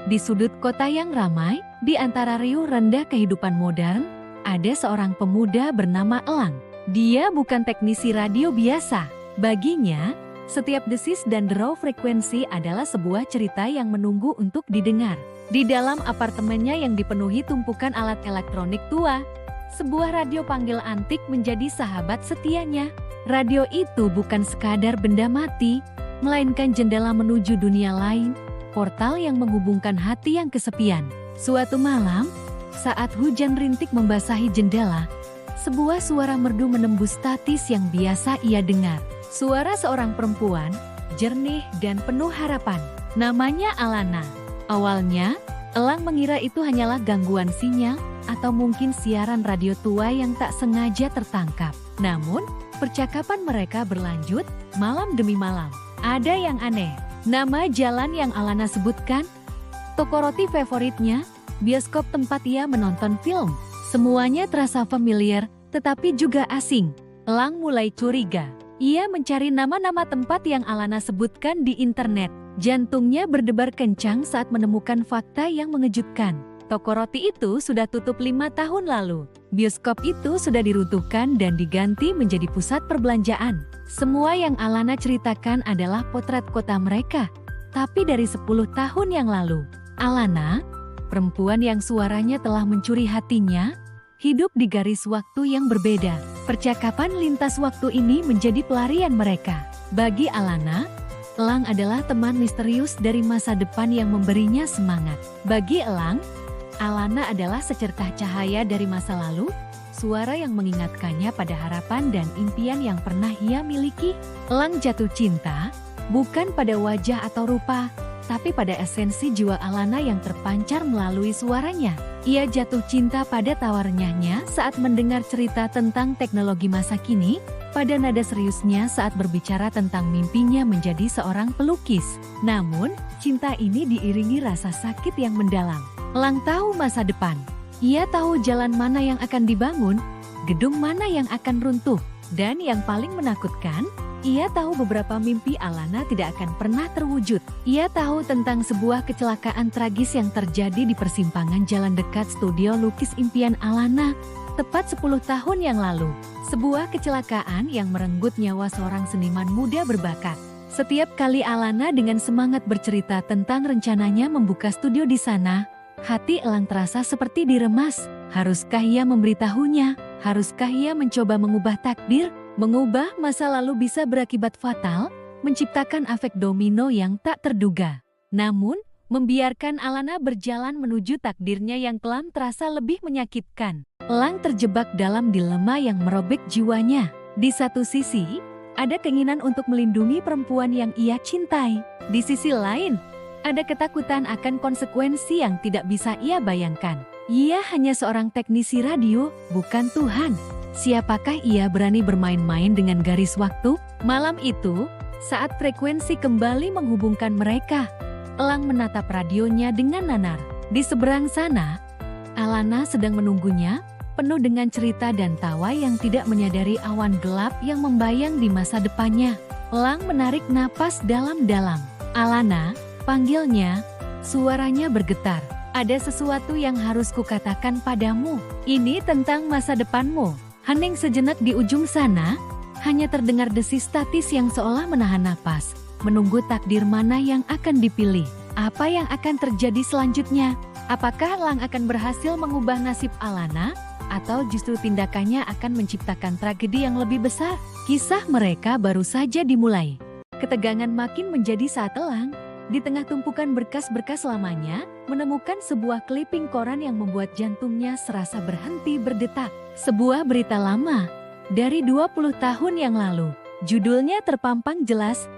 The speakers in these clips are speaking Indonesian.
Di sudut kota yang ramai, di antara riuh rendah kehidupan modern, ada seorang pemuda bernama Elang. Dia bukan teknisi radio biasa. Baginya, setiap desis dan derau frekuensi adalah sebuah cerita yang menunggu untuk didengar. Di dalam apartemennya yang dipenuhi tumpukan alat elektronik tua, sebuah radio panggil antik menjadi sahabat setianya. Radio itu bukan sekadar benda mati, melainkan jendela menuju dunia lain, portal yang menghubungkan hati yang kesepian. Suatu malam, saat hujan rintik membasahi jendela, sebuah suara merdu menembus statis yang biasa ia dengar. Suara seorang perempuan, jernih dan penuh harapan. Namanya Alana. Awalnya, Elang mengira itu hanyalah gangguan sinyal atau mungkin siaran radio tua yang tak sengaja tertangkap. Namun, percakapan mereka berlanjut malam demi malam. Ada yang aneh. Nama jalan yang Alana sebutkan, toko roti favoritnya, bioskop tempat ia menonton film. Semuanya terasa familiar, tetapi juga asing. Elang mulai curiga. Ia mencari nama-nama tempat yang Alana sebutkan di internet. Jantungnya berdebar kencang saat menemukan fakta yang mengejutkan. Toko roti itu sudah tutup 5 tahun lalu. Bioskop itu sudah diruntuhkan dan diganti menjadi pusat perbelanjaan. Semua yang Alana ceritakan adalah potret kota mereka. Tapi dari 10 tahun yang lalu, Alana, perempuan yang suaranya telah mencuri hatinya, hidup di garis waktu yang berbeda. Percakapan lintas waktu ini menjadi pelarian mereka. Bagi Alana, Elang adalah teman misterius dari masa depan yang memberinya semangat. Bagi Elang, Alana adalah secercah cahaya dari masa lalu, suara yang mengingatkannya pada harapan dan impian yang pernah ia miliki. Elang jatuh cinta, bukan pada wajah atau rupa, tapi pada esensi jiwa Alana yang terpancar melalui suaranya. Ia jatuh cinta pada tawarnyahnya saat mendengar cerita tentang teknologi masa kini, pada nada seriusnya saat berbicara tentang mimpinya menjadi seorang pelukis. Namun, cinta ini diiringi rasa sakit yang mendalam. Elang tahu masa depan. Ia tahu jalan mana yang akan dibangun, gedung mana yang akan runtuh, dan yang paling menakutkan, ia tahu beberapa mimpi Alana tidak akan pernah terwujud. Ia tahu tentang sebuah kecelakaan tragis yang terjadi di persimpangan jalan dekat studio lukis impian Alana, tepat 10 tahun yang lalu. Sebuah kecelakaan yang merenggut nyawa seorang seniman muda berbakat. Setiap kali Alana dengan semangat bercerita tentang rencananya membuka studio di sana, hati Elang terasa seperti diremas. Haruskah ia memberitahunya? Haruskah ia mencoba mengubah takdir? Mengubah masa lalu bisa berakibat fatal, menciptakan efek domino yang tak terduga. Namun, membiarkan Alana berjalan menuju takdirnya yang kelam terasa lebih menyakitkan. Elang terjebak dalam dilema yang merobek jiwanya. Di satu sisi, ada keinginan untuk melindungi perempuan yang ia cintai. Di sisi lain, ada ketakutan akan konsekuensi yang tidak bisa ia bayangkan. Ia hanya seorang teknisi radio, bukan Tuhan. Siapakah ia berani bermain-main dengan garis waktu? Malam itu, saat frekuensi kembali menghubungkan mereka, Elang menatap radionya dengan nanar. Di seberang sana, Alana sedang menunggunya, penuh dengan cerita dan tawa yang tidak menyadari awan gelap yang membayang di masa depannya. Elang menarik napas dalam-dalam. Alana, panggilnya, suaranya bergetar. Ada sesuatu yang harus kukatakan padamu. Ini tentang masa depanmu. Hening sejenak di ujung sana, hanya terdengar desis statis yang seolah menahan napas, menunggu takdir mana yang akan dipilih. Apa yang akan terjadi selanjutnya? Apakah Elang akan berhasil mengubah nasib Alana? Atau justru tindakannya akan menciptakan tragedi yang lebih besar? Kisah mereka baru saja dimulai. Ketegangan makin menjadi saat Elang, di tengah tumpukan berkas-berkas lamanya, menemukan sebuah kliping koran yang membuat jantungnya serasa berhenti berdetak. Sebuah berita lama, dari 20 tahun yang lalu. Judulnya terpampang jelas,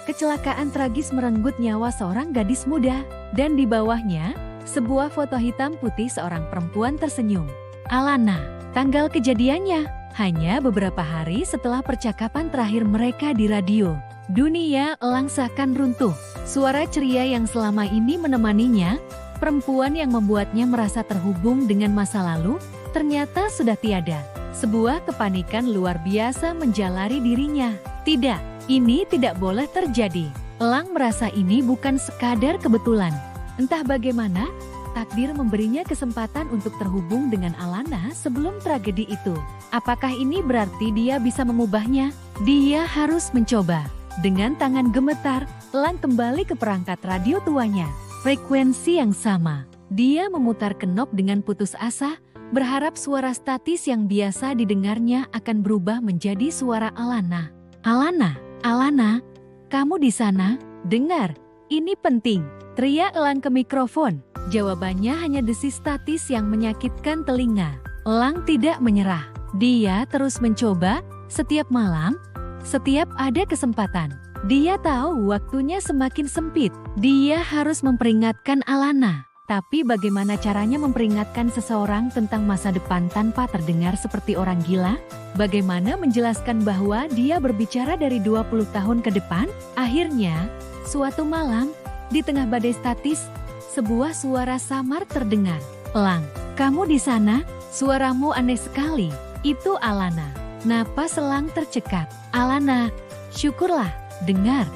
kecelakaan tragis merenggut nyawa seorang gadis muda. Dan di bawahnya, sebuah foto hitam putih seorang perempuan tersenyum. Alana, tanggal kejadiannya, hanya beberapa hari setelah percakapan terakhir mereka di radio. Dunia Elang seakan runtuh. Suara ceria yang selama ini menemaninya, perempuan yang membuatnya merasa terhubung dengan masa lalu, ternyata sudah tiada. Sebuah kepanikan luar biasa menjalari dirinya. Tidak, ini tidak boleh terjadi. Elang merasa ini bukan sekadar kebetulan. Entah bagaimana, takdir memberinya kesempatan untuk terhubung dengan Alana sebelum tragedi itu. Apakah ini berarti dia bisa mengubahnya? Dia harus mencoba. Dengan tangan gemetar, Elang kembali ke perangkat radio tuanya. Frekuensi yang sama. Dia memutar knop dengan putus asa, berharap suara statis yang biasa didengarnya akan berubah menjadi suara Alana. Alana, Alana, kamu di sana? Dengar, ini penting. Teriak Elang ke mikrofon. Jawabannya hanya desis statis yang menyakitkan telinga. Elang tidak menyerah. Dia terus mencoba, setiap malam, setiap ada kesempatan. Dia tahu waktunya semakin sempit. Dia harus memperingatkan Alana. Tapi bagaimana caranya memperingatkan seseorang tentang masa depan tanpa terdengar seperti orang gila? Bagaimana menjelaskan bahwa dia berbicara dari 20 tahun ke depan? Akhirnya, suatu malam, di tengah badai statis, sebuah suara samar terdengar. Elang, kamu di sana? Suaramu aneh sekali. Itu Alana. Napas Elang tercekat. Alana, syukurlah, dengar.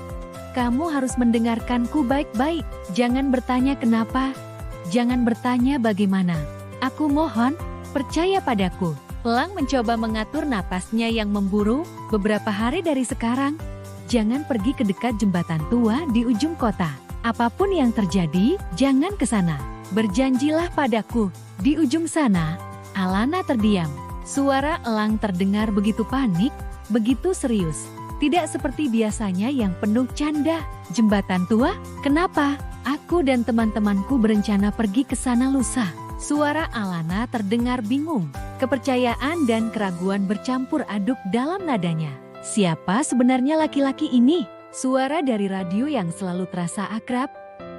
Kamu harus mendengarkanku baik-baik. Jangan bertanya kenapa. Jangan bertanya bagaimana. Aku mohon, percaya padaku. Elang mencoba mengatur napasnya yang memburu. Beberapa hari dari sekarang, jangan pergi ke dekat jembatan tua di ujung kota. Apapun yang terjadi, jangan ke sana. Berjanjilah padaku. Di ujung sana, Alana terdiam. Suara Elang terdengar begitu panik, begitu serius. Tidak seperti biasanya yang penuh canda. Jembatan tua? Kenapa? Aku dan teman-temanku berencana pergi ke sana lusa. Suara Alana terdengar bingung. Kepercayaan dan keraguan bercampur aduk dalam nadanya. Siapa sebenarnya laki-laki ini? Suara dari radio yang selalu terasa akrab,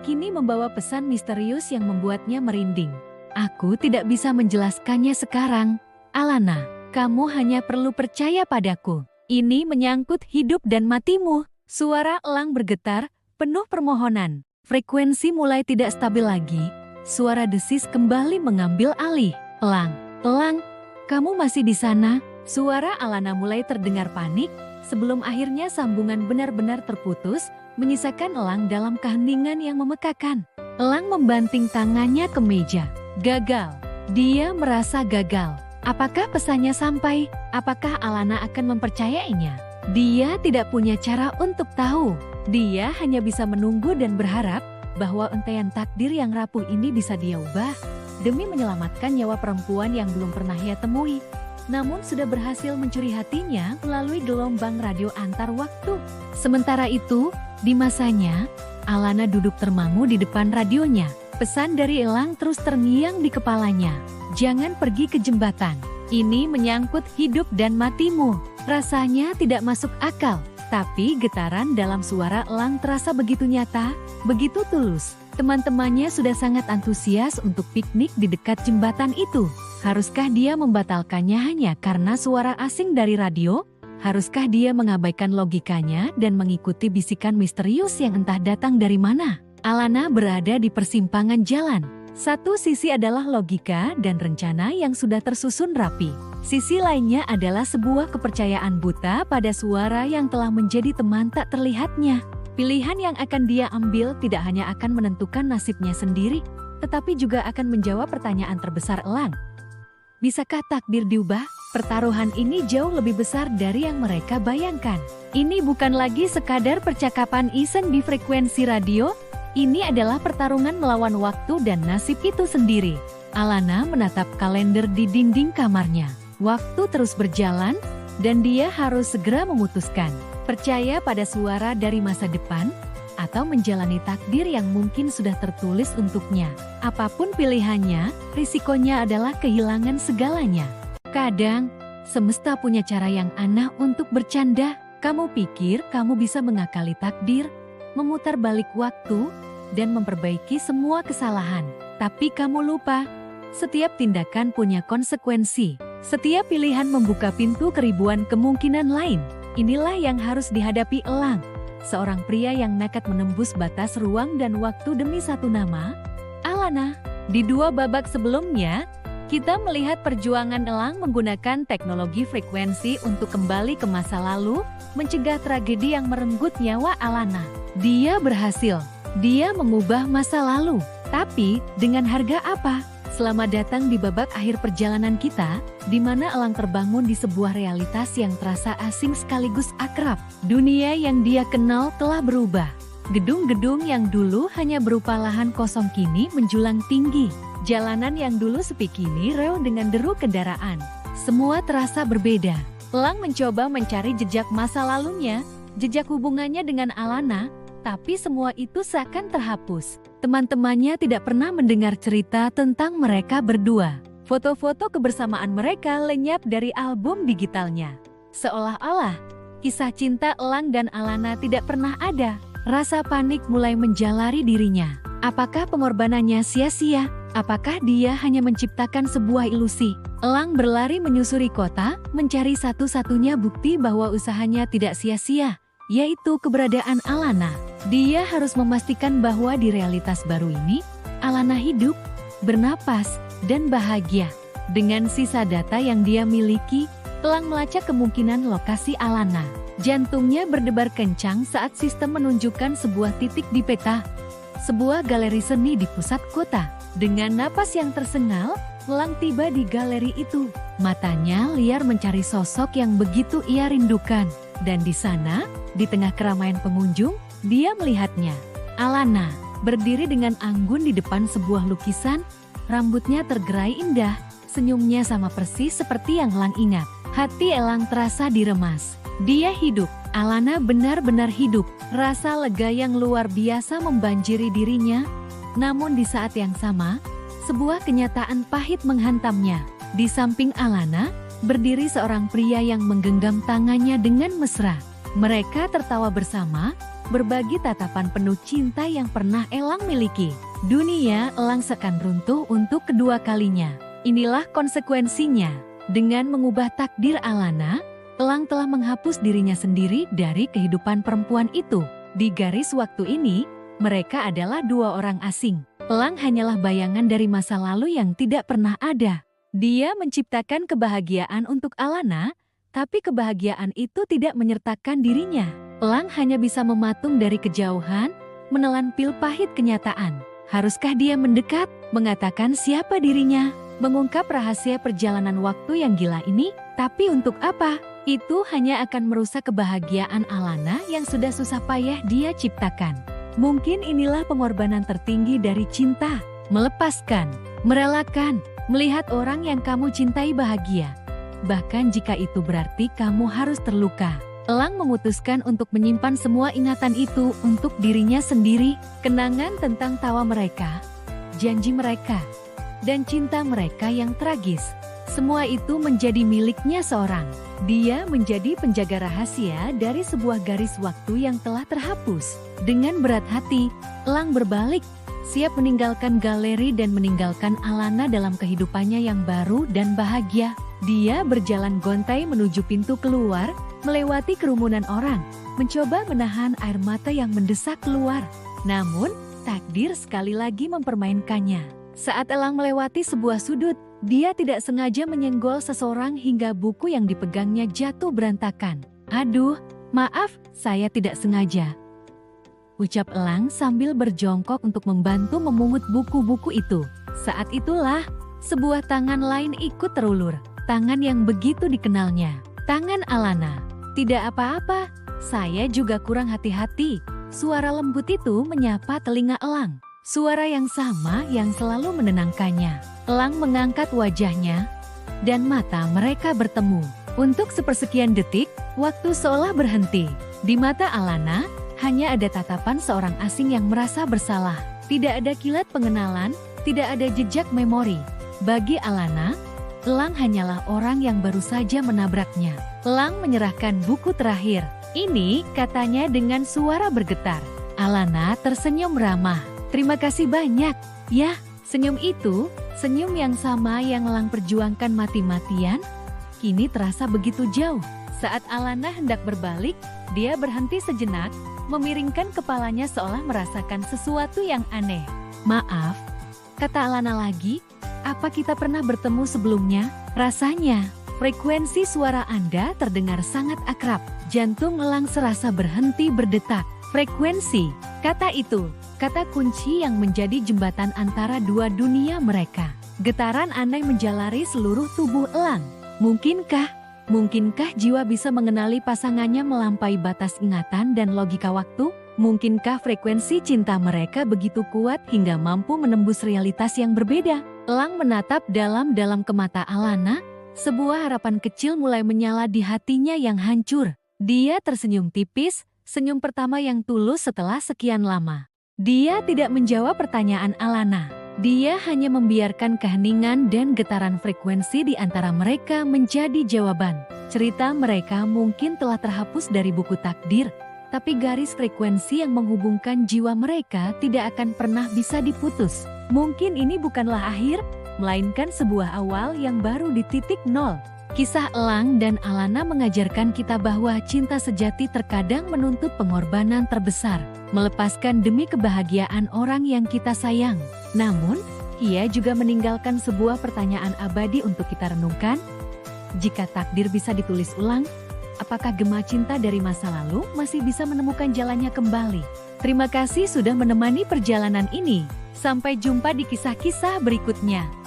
kini membawa pesan misterius yang membuatnya merinding. Aku tidak bisa menjelaskannya sekarang. Alana, kamu hanya perlu percaya padaku. Ini menyangkut hidup dan matimu. Suara Elang bergetar, penuh permohonan. Frekuensi mulai tidak stabil lagi. Suara desis kembali mengambil alih. Elang, Elang, kamu masih di sana? Suara Alana mulai terdengar panik, sebelum akhirnya sambungan benar-benar terputus, menyisakan Elang dalam keheningan yang memekakan. Elang membanting tangannya ke meja. Gagal. Dia merasa gagal. Apakah pesannya sampai? Apakah Alana akan mempercayainya? Dia tidak punya cara untuk tahu. Dia hanya bisa menunggu dan berharap bahwa untaian takdir yang rapuh ini bisa dia ubah demi menyelamatkan nyawa perempuan yang belum pernah ia temui. Namun sudah berhasil mencuri hatinya melalui gelombang radio antar waktu. Sementara itu, di masanya, Alana duduk termangu di depan radionya. Pesan dari Elang terus terngiang di kepalanya. Jangan pergi ke jembatan. Ini menyangkut hidup dan matimu. Rasanya tidak masuk akal. Tapi getaran dalam suara Elang terasa begitu nyata, begitu tulus. Teman-temannya sudah sangat antusias untuk piknik di dekat jembatan itu. Haruskah dia membatalkannya hanya karena suara asing dari radio? Haruskah dia mengabaikan logikanya dan mengikuti bisikan misterius yang entah datang dari mana? Alana berada di persimpangan jalan. Satu sisi adalah logika dan rencana yang sudah tersusun rapi. Sisi lainnya adalah sebuah kepercayaan buta pada suara yang telah menjadi teman tak terlihatnya. Pilihan yang akan dia ambil tidak hanya akan menentukan nasibnya sendiri, tetapi juga akan menjawab pertanyaan terbesar Elang. Bisakah takdir diubah? Pertaruhan ini jauh lebih besar dari yang mereka bayangkan. Ini bukan lagi sekadar percakapan iseng di frekuensi radio. Ini adalah pertarungan melawan waktu dan nasib itu sendiri. Alana menatap kalender di dinding kamarnya. Waktu terus berjalan, dan dia harus segera memutuskan. Percaya pada suara dari masa depan, atau menjalani takdir yang mungkin sudah tertulis untuknya. Apapun pilihannya, risikonya adalah kehilangan segalanya. Kadang, semesta punya cara yang aneh untuk bercanda. Kamu pikir kamu bisa mengakali takdir, memutar balik waktu, dan memperbaiki semua kesalahan. Tapi kamu lupa, setiap tindakan punya konsekuensi. Setiap pilihan membuka pintu ke ribuan kemungkinan lain. Inilah yang harus dihadapi Elang, seorang pria yang nekat menembus batas ruang dan waktu demi satu nama, Alana. Di dua babak sebelumnya, kita melihat perjuangan Elang menggunakan teknologi frekuensi untuk kembali ke masa lalu, mencegah tragedi yang merenggut nyawa Alana. Dia berhasil. Dia mengubah masa lalu. Tapi, dengan harga apa? Selamat datang di babak akhir perjalanan kita, di mana Elang terbangun di sebuah realitas yang terasa asing sekaligus akrab. Dunia yang dia kenal telah berubah. Gedung-gedung yang dulu hanya berupa lahan kosong kini menjulang tinggi. Jalanan yang dulu sepi kini reo dengan deru kendaraan. Semua terasa berbeda. Elang mencoba mencari jejak masa lalunya, jejak hubungannya dengan Alana, tapi semua itu seakan terhapus. Teman-temannya tidak pernah mendengar cerita tentang mereka berdua. Foto-foto kebersamaan mereka lenyap dari album digitalnya. Seolah-olah, kisah cinta Elang dan Alana tidak pernah ada. Rasa panik mulai menjalari dirinya. Apakah pengorbanannya sia-sia? Apakah dia hanya menciptakan sebuah ilusi? Elang berlari menyusuri kota, mencari satu-satunya bukti bahwa usahanya tidak sia-sia, yaitu keberadaan Alana. Dia harus memastikan bahwa di realitas baru ini, Alana hidup, bernapas, dan bahagia. Dengan sisa data yang dia miliki, Elang melacak kemungkinan lokasi Alana. Jantungnya berdebar kencang saat sistem menunjukkan sebuah titik di peta. Sebuah galeri seni di pusat kota. Dengan napas yang tersengal, Elang tiba di galeri itu. Matanya liar mencari sosok yang begitu ia rindukan. Dan di sana, di tengah keramaian pengunjung, dia melihatnya. Alana, berdiri dengan anggun di depan sebuah lukisan, rambutnya tergerai indah, senyumnya sama persis seperti yang Elang ingat. Hati Elang terasa diremas. Dia hidup. Alana benar-benar hidup. Rasa lega yang luar biasa membanjiri dirinya. Namun di saat yang sama, sebuah kenyataan pahit menghantamnya. Di samping Alana, berdiri seorang pria yang menggenggam tangannya dengan mesra. Mereka tertawa bersama, berbagi tatapan penuh cinta yang pernah Elang miliki. Dunia Elang seakan runtuh untuk kedua kalinya. Inilah konsekuensinya. Dengan mengubah takdir Alana, Elang telah menghapus dirinya sendiri dari kehidupan perempuan itu. Di garis waktu ini, mereka adalah dua orang asing. Elang hanyalah bayangan dari masa lalu yang tidak pernah ada. Dia menciptakan kebahagiaan untuk Alana, tapi kebahagiaan itu tidak menyertakan dirinya. Elang hanya bisa mematung dari kejauhan, menelan pil pahit kenyataan. Haruskah dia mendekat, mengatakan siapa dirinya, mengungkap rahasia perjalanan waktu yang gila ini? Tapi untuk apa? Itu hanya akan merusak kebahagiaan Alana yang sudah susah payah dia ciptakan. Mungkin inilah pengorbanan tertinggi dari cinta. Melepaskan, merelakan, melihat orang yang kamu cintai bahagia. Bahkan jika itu berarti kamu harus terluka. Elang memutuskan untuk menyimpan semua ingatan itu untuk dirinya sendiri, kenangan tentang tawa mereka, janji mereka, dan cinta mereka yang tragis. Semua itu menjadi miliknya seorang. Dia menjadi penjaga rahasia dari sebuah garis waktu yang telah terhapus. Dengan berat hati, Elang berbalik, siap meninggalkan galeri dan meninggalkan Alana dalam kehidupannya yang baru dan bahagia. Dia berjalan gontai menuju pintu keluar, melewati kerumunan orang, mencoba menahan air mata yang mendesak keluar. Namun, takdir sekali lagi mempermainkannya. Saat Elang melewati sebuah sudut, dia tidak sengaja menyenggol seseorang hingga buku yang dipegangnya jatuh berantakan. "Aduh, maaf, saya tidak sengaja," ucap Elang sambil berjongkok untuk membantu memungut buku-buku itu. Saat itulah, sebuah tangan lain ikut terulur. Tangan yang begitu dikenalnya. Tangan Alana. "Tidak apa-apa, saya juga kurang hati-hati." Suara lembut itu menyapa telinga Elang. Suara yang sama yang selalu menenangkannya. Elang mengangkat wajahnya, dan mata mereka bertemu. Untuk sepersekian detik, waktu seolah berhenti. Di mata Alana, hanya ada tatapan seorang asing yang merasa bersalah. Tidak ada kilat pengenalan, tidak ada jejak memori. Bagi Alana, Elang hanyalah orang yang baru saja menabraknya. Elang menyerahkan buku terakhir. "Ini," katanya dengan suara bergetar. Alana tersenyum ramah. "Terima kasih banyak." Ya, senyum itu, senyum yang sama yang Elang perjuangkan mati-matian, kini terasa begitu jauh. Saat Alana hendak berbalik, dia berhenti sejenak, memiringkan kepalanya seolah merasakan sesuatu yang aneh. "Maaf," kata Alana lagi, "apa kita pernah bertemu sebelumnya?" Rasanya, frekuensi suara Anda terdengar sangat akrab. Jantung Elang serasa berhenti berdetak. "Frekuensi," kata itu. kata kunci yang menjadi jembatan antara dua dunia mereka. Getaran aneh menjalari seluruh tubuh Elang. Mungkinkah jiwa bisa mengenali pasangannya melampaui batas ingatan dan logika waktu? Mungkinkah frekuensi cinta mereka begitu kuat hingga mampu menembus realitas yang berbeda? Elang menatap dalam-dalam ke mata Alana, sebuah harapan kecil mulai menyala di hatinya yang hancur. Dia tersenyum tipis, senyum pertama yang tulus setelah sekian lama. Dia tidak menjawab pertanyaan Alana. Dia hanya membiarkan keheningan dan getaran frekuensi di antara mereka menjadi jawaban. Cerita mereka mungkin telah terhapus dari buku takdir, tapi garis frekuensi yang menghubungkan jiwa mereka tidak akan pernah bisa diputus. Mungkin ini bukanlah akhir, melainkan sebuah awal yang baru di titik nol. Kisah Elang dan Alana mengajarkan kita bahwa cinta sejati terkadang menuntut pengorbanan terbesar, melepaskan demi kebahagiaan orang yang kita sayang. Namun, ia juga meninggalkan sebuah pertanyaan abadi untuk kita renungkan. Jika takdir bisa ditulis ulang, apakah gema cinta dari masa lalu masih bisa menemukan jalannya kembali? Terima kasih sudah menemani perjalanan ini. Sampai jumpa di kisah-kisah berikutnya.